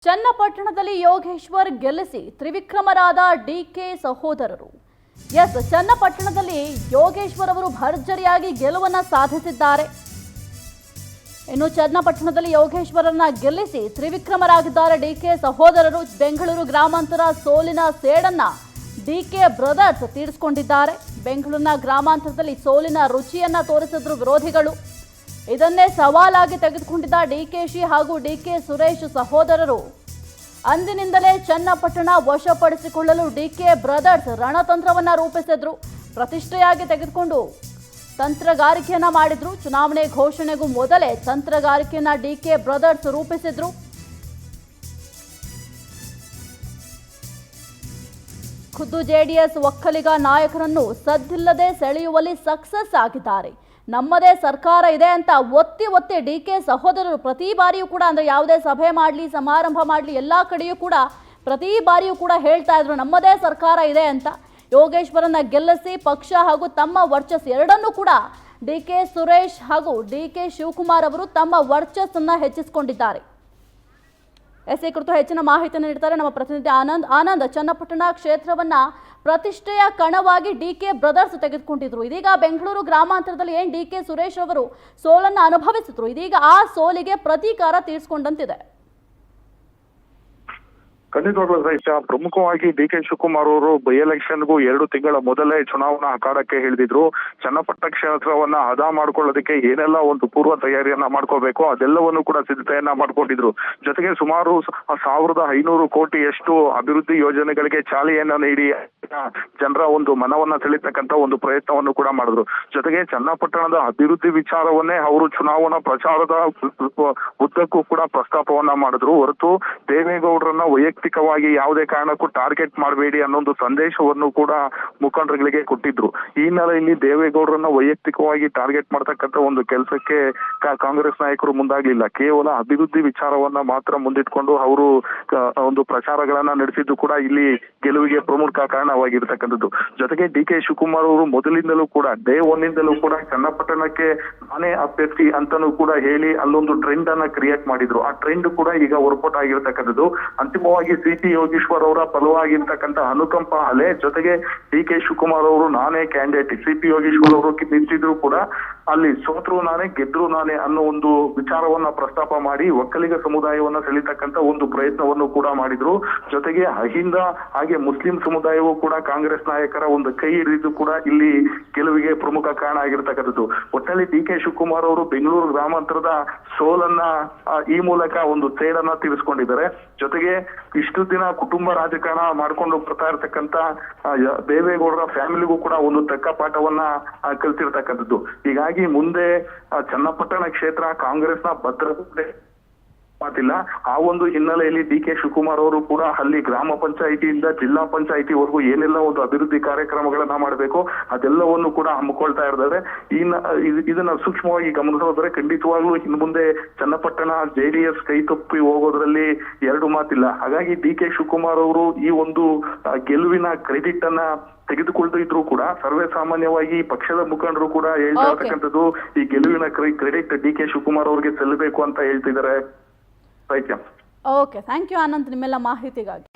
ಚನ್ನಪಟ್ಟಣದಲ್ಲಿ ಯೋಗೇಶ್ವರ್ ಗೆಲ್ಲಿಸಿ ತ್ರಿವಿಕ್ರಮರಾದ ಡಿಕೆ ಸಹೋದರರು. ಚನ್ನಪಟ್ಟಣದಲ್ಲಿ ಯೋಗೇಶ್ವರ್ ಅವರು ಭರ್ಜರಿಯಾಗಿ ಗೆಲುವನ್ನು ಸಾಧಿಸಿದ್ದಾರೆ. ಇನ್ನು ಚನ್ನಪಟ್ಟಣದಲ್ಲಿ ಯೋಗೇಶ್ವರನ್ನ ಗೆಲ್ಲಿಸಿ ತ್ರಿವಿಕ್ರಮರಾಗಿದ್ದಾರೆ ಡಿಕೆ ಸಹೋದರರು. ಬೆಂಗಳೂರು ಗ್ರಾಮಾಂತರ ಸೋಲಿನ ಸೇಡನ್ನ ಡಿಕೆ ಬ್ರದರ್ಸ್ ತೀರಿಸಿಕೊಂಡಿದ್ದಾರೆ. ಬೆಂಗಳೂರಿನ ಗ್ರಾಮಾಂತರದಲ್ಲಿ ಸೋಲಿನ ರುಚಿಯನ್ನ ತೋರಿಸಿದ್ರು ವಿರೋಧಿಗಳು. ಇದನ್ನೇ ಸವಾಲಾಗಿ ತೆಗೆದುಕೊಂಡಿದ್ದ ಡಿಕೆಶಿ ಹಾಗೂ ಡಿಕೆ ಸುರೇಶ್ ಸಹೋದರರು. ಅಂದಿನಿಂದಲೇ ಚನ್ನಪಟ್ಟಣ ವಶಪಡಿಸಿಕೊಳ್ಳಲು ಡಿಕೆ ಬ್ರದರ್ಸ್ ರಣತಂತ್ರವನ್ನ ರೂಪಿಸಿದ್ರು. ಪ್ರತಿಷ್ಠೆಯಾಗಿ ತೆಗೆದುಕೊಂಡು ತಂತ್ರಗಾರಿಕೆಯನ್ನ ಮಾಡಿದ್ರು. ಚುನಾವಣೆ ಘೋಷಣೆಗೂ ಮೊದಲೇ ತಂತ್ರಗಾರಿಕೆಯನ್ನ ಡಿಕೆ ಬ್ರದರ್ಸ್ ರೂಪಿಸಿದ್ರು. ಖುದ್ದು ಜೆಡಿಎಸ್ ಒಕ್ಕಲಿಗ ನಾಯಕರನ್ನು ಸದ್ದಿಲ್ಲದೆ ಸೆಳೆಯುವಲ್ಲಿ ಸಕ್ಸಸ್ ಆಗಿದ್ದಾರೆ. ನಮ್ಮದೇ ಸರ್ಕಾರ ಇದೆ ಅಂತ ಒತ್ತಿ ಡಿಕೆ ಸಹೋದರರು ಪ್ರತಿ ಬಾರಿಯೂ ಕೂಡ, ಅಂದ್ರೆ ಯಾವುದೇ ಸಭೆ ಮಾಡಲಿ ಸಮಾರಂಭ ಮಾಡಲಿ ಎಲ್ಲ ಕಡೆಯೂ ಕೂಡ ಪ್ರತಿ ಬಾರಿಯೂ ಕೂಡ ಹೇಳ್ತಾ ಇದ್ರು ನಮ್ಮದೇ ಸರ್ಕಾರ ಇದೆ ಅಂತ. ಯೋಗೇಶ್ವರನ್ನ ಗೆಲ್ಲಿಸಿ ಪಕ್ಷ ಹಾಗೂ ತಮ್ಮ ವರ್ಚಸ್ಸು ಎರಡನ್ನೂ ಕೂಡ ಡಿಕೆ ಸುರೇಶ್ ಹಾಗೂ ಡಿಕೆ ಶಿವಕುಮಾರ್ ಅವರು ತಮ್ಮ ವರ್ಚಸ್ಸನ್ನ ಹೆಚ್ಚಿಸಿಕೊಂಡಿದ್ದಾರೆ. ಈ ಕುರಿತು ಹೆಚ್ಚಿನ ಮಾಹಿತಿಯನ್ನು ನೀಡ್ತಾರೆ ನಮ್ಮ ಪ್ರತಿನಿಧಿ ಆನಂದ್. ಚನ್ನಪಟ್ಟಣ ಕ್ಷೇತ್ರವನ್ನ ಪ್ರತಿಷ್ಠೆಯ ಕಣವಾಗಿ ಡಿಕೆ ಬ್ರದರ್ಸ್ ತೆಗೆದುಕೊಂಡಿದ್ರು. ಇದೀಗ ಬೆಂಗಳೂರು ಗ್ರಾಮಾಂತರದಲ್ಲಿ ಏನ್ ಡಿಕೆ ಸುರೇಶ್ ಅವರು ಸೋಲನ್ನು ಅನುಭವಿಸಿದ್ರು, ಇದೀಗ ಆ ಸೋಲಿಗೆ ಪ್ರತೀಕಾರ ತೀರಿಸಿಕೊಂಡಂತಿದೆ. ಖಂಡಿತವಾಗ್ಲೂ ರೈತ, ಪ್ರಮುಖವಾಗಿ ಡಿಕೆ ಶಿವಕುಮಾರ್ ಅವರು ಬೈ ಎಲೆಕ್ಷನ್ಗೂ 2 ತಿಂಗಳ ಮೊದಲೇ ಚುನಾವಣಾ ಅಖಾಡಕ್ಕೆ ಇಳಿದಿದ್ರು. ಚನ್ನಪಟ್ಟಣ ಕ್ಷೇತ್ರವನ್ನ ಹದ ಮಾಡ್ಕೊಳ್ಳೋದಕ್ಕೆ ಏನೆಲ್ಲ ಒಂದು ಪೂರ್ವ ತಯಾರಿಯನ್ನ ಮಾಡ್ಕೋಬೇಕು ಅದೆಲ್ಲವನ್ನು ಕೂಡ ಸಿದ್ಧತೆಯನ್ನ ಮಾಡ್ಕೊಂಡಿದ್ರು. ಜೊತೆಗೆ ಸುಮಾರು 1500 ಕೋಟಿಯಷ್ಟು ಅಭಿವೃದ್ಧಿ ಯೋಜನೆಗಳಿಗೆ ಚಾಲನೆಯನ್ನ ನೀಡಿ ಜನರ ಒಂದು ಮನವನ್ನ ಸೆಳೀತಕ್ಕಂತ ಒಂದು ಪ್ರಯತ್ನವನ್ನು ಕೂಡ ಮಾಡಿದ್ರು. ಜೊತೆಗೆ ಚನ್ನಪಟ್ಟಣದ ಅಭಿವೃದ್ಧಿ ವಿಚಾರವನ್ನೇ ಅವರು ಚುನಾವಣಾ ಪ್ರಚಾರದ ಉದ್ದಕ್ಕೂ ಕೂಡ ಪ್ರಸ್ತಾಪವನ್ನ ಮಾಡಿದ್ರು. ಹೊರತು ದೇವೇಗೌಡರನ್ನ ವೈಯಕ್ತಿಕವಾಗಿ ಯಾವುದೇ ಕಾರಣಕ್ಕೂ ಟಾರ್ಗೆಟ್ ಮಾಡಬೇಡಿ ಅನ್ನೊಂದು ಸಂದೇಶವನ್ನು ಕೂಡ ಮುಖಂಡರುಗಳಿಗೆ ಕೊಟ್ಟಿದ್ರು. ಈ ಹಿನ್ನೆಲೆಯಲ್ಲಿ ದೇವೇಗೌಡರನ್ನ ವೈಯಕ್ತಿಕವಾಗಿ ಟಾರ್ಗೆಟ್ ಮಾಡ್ತಕ್ಕಂಥ ಒಂದು ಕೆಲಸಕ್ಕೆ ಕಾಂಗ್ರೆಸ್ ನಾಯಕರು ಮುಂದಾಗಲಿಲ್ಲ. ಕೇವಲ ಅಭಿವೃದ್ಧಿ ವಿಚಾರವನ್ನ ಮಾತ್ರ ಮುಂದಿಟ್ಕೊಂಡು ಅವರು ಒಂದು ಪ್ರಚಾರಗಳನ್ನ ನಡೆಸಿದ್ದು ಕೂಡ ಇಲ್ಲಿ ಗೆಲುವಿಗೆ ಪ್ರಮುಖ ಕಾರಣವಾಗಿರ್ತಕ್ಕಂಥದ್ದು. ಜೊತೆಗೆ ಡಿಕೆ ಶಿವಕುಮಾರ್ ಅವರು ಮೊದಲಿಂದಲೂ ಕೂಡ ಡೇ 1 ಇಂದಲೂ ಕೂಡ ಚನ್ನಪಟ್ಟಣಕ್ಕೆ ನಾನೇ ಅಭ್ಯರ್ಥಿ ಅಂತಾನೂ ಕೂಡ ಹೇಳಿ ಅಲ್ಲೊಂದು ಟ್ರೆಂಡ್ ಅನ್ನ ಕ್ರಿಯೇಟ್ ಮಾಡಿದ್ರು. ಆ ಟ್ರೆಂಡ್ ಕೂಡ ಈಗ ವರ್ಕೌಟ್ ಆಗಿರ್ತಕ್ಕಂಥದ್ದು. ಅಂತಿಮವಾಗಿ ಸಿ.ಪಿ. ಯೋಗೇಶ್ವರ್ ಅವರ ಪರವಾಗಿರ್ತಕ್ಕಂಥ ಅನುಕಂಪ ಅಲೆ, ಜೊತೆಗೆ ಡಿಕೆ ಶಿವಕುಮಾರ್ ಅವರು ನಾನೇ ಕ್ಯಾಂಡಿಡೇಟ್, ಸಿ.ಪಿ. ಯೋಗೇಶ್ವರ್ ಅವರು ನಿಂತಿದ್ರು ಕೂಡ ಅಲ್ಲಿ ಸೋತ್ರು ನಾನೇ ಗೆದ್ರು ನಾನೇ ಅನ್ನೋ ಒಂದು ವಿಚಾರವನ್ನ ಪ್ರಸ್ತಾಪ ಮಾಡಿ ಒಕ್ಕಲಿಗ ಸಮುದಾಯವನ್ನ ಸೆಳೀತಕ್ಕಂಥ ಒಂದು ಪ್ರಯತ್ನವನ್ನು ಕೂಡ ಮಾಡಿದ್ರು. ಜೊತೆಗೆ ಅಹಿಂದ ಹಾಗೆ ಮುಸ್ಲಿಂ ಸಮುದಾಯವೂ ಕೂಡ ಕಾಂಗ್ರೆಸ್ ನಾಯಕರ ಒಂದು ಕೈ ಹಿಡಿದು ಕೂಡ ಇಲ್ಲಿ ಗೆಲುವಿಗೆ ಪ್ರಮುಖ ಕಾರಣ ಆಗಿರ್ತಕ್ಕಂಥದ್ದು. ಒಟ್ಟಲ್ಲಿ ಡಿಕೆ ಶಿವಕುಮಾರ್ ಅವರು ಬೆಂಗಳೂರು ಗ್ರಾಮಾಂತರದ ಸೋಲನ್ನ ಈ ಮೂಲಕ ಒಂದು ಸೇಡನ್ನ ತೀರಿಸಿಕೊಂಡಿದ್ದಾರೆ. ಜೊತೆಗೆ ಇಷ್ಟು ದಿನ ಕುಟುಂಬ ರಾಜಕಾರಣ ಮಾಡ್ಕೊಂಡು ಬರ್ತಾ ಇರ್ತಕ್ಕಂಥ ದೇವೇಗೌಡರ ಫ್ಯಾಮಿಲಿಗೂ ಕೂಡ ಒಂದು ತಕ್ಕ ಪಾಠವನ್ನ ಕಲ್ತಿರ್ತಕ್ಕಂಥದ್ದು. ಹೀಗಾಗಿ ಮುಂದೆ ಚನ್ನಪಟ್ಟಣ ಕ್ಷೇತ್ರ ಕಾಂಗ್ರೆಸ್ನ ಭದ್ರತೆ ಮಾತಿಲ್ಲ. ಆ ಒಂದು ಹಿನ್ನೆಲೆಯಲ್ಲಿ ಡಿಕೆ ಶಿವಕುಮಾರ್ ಅವರು ಕೂಡ ಅಲ್ಲಿ ಗ್ರಾಮ ಪಂಚಾಯಿತಿಯಿಂದ ಜಿಲ್ಲಾ ಪಂಚಾಯಿತಿವರೆಗೂ ಏನೆಲ್ಲ ಒಂದು ಅಭಿವೃದ್ಧಿ ಕಾರ್ಯಕ್ರಮಗಳನ್ನ ಮಾಡಬೇಕು ಅದೆಲ್ಲವನ್ನು ಕೂಡ ಹಮ್ಮಿಕೊಳ್ತಾ ಇದ್ದಾರೆ. ಇದನ್ನ ಸೂಕ್ಷ್ಮವಾಗಿ ಗಮನಿಸೋದ್ರೆ ಖಂಡಿತವಾಗ್ಲೂ ಇನ್ನು ಮುಂದೆ ಚನ್ನಪಟ್ಟಣ ಜೆಡಿಎಸ್ ಕೈ ತಪ್ಪಿ ಹೋಗೋದ್ರಲ್ಲಿ 2 ಮಾತಿಲ್ಲ. ಹಾಗಾಗಿ ಡಿಕೆ ಶಿವಕುಮಾರ್ ಅವರು ಈ ಒಂದು ಗೆಲುವಿನ ಕ್ರೆಡಿಟ್ ಅನ್ನ ತೆಗೆದುಕೊಳ್ತಾ ಇದ್ರು ಕೂಡ ಸರ್ವೇ ಸಾಮಾನ್ಯವಾಗಿ ಪಕ್ಷದ ಮುಖಂಡರು ಕೂಡ ಹೇಳ್ತಾ ಇರ್ತಕ್ಕಂಥದ್ದು ಈ ಗೆಲುವಿನ ಕ್ರೆಡಿಟ್ ಡಿಕೆ ಶಿವಕುಮಾರ್ ಅವರಿಗೆ ಸಲ್ಲಬೇಕು ಅಂತ ಹೇಳ್ತಿದ್ದಾರೆ. ಓಕೆ, ಥ್ಯಾಂಕ್ ಯು ಆನಂದ್ ನಿಮ್ಮೆಲ್ಲ ಮಾಹಿತಿಗಾಗಿ.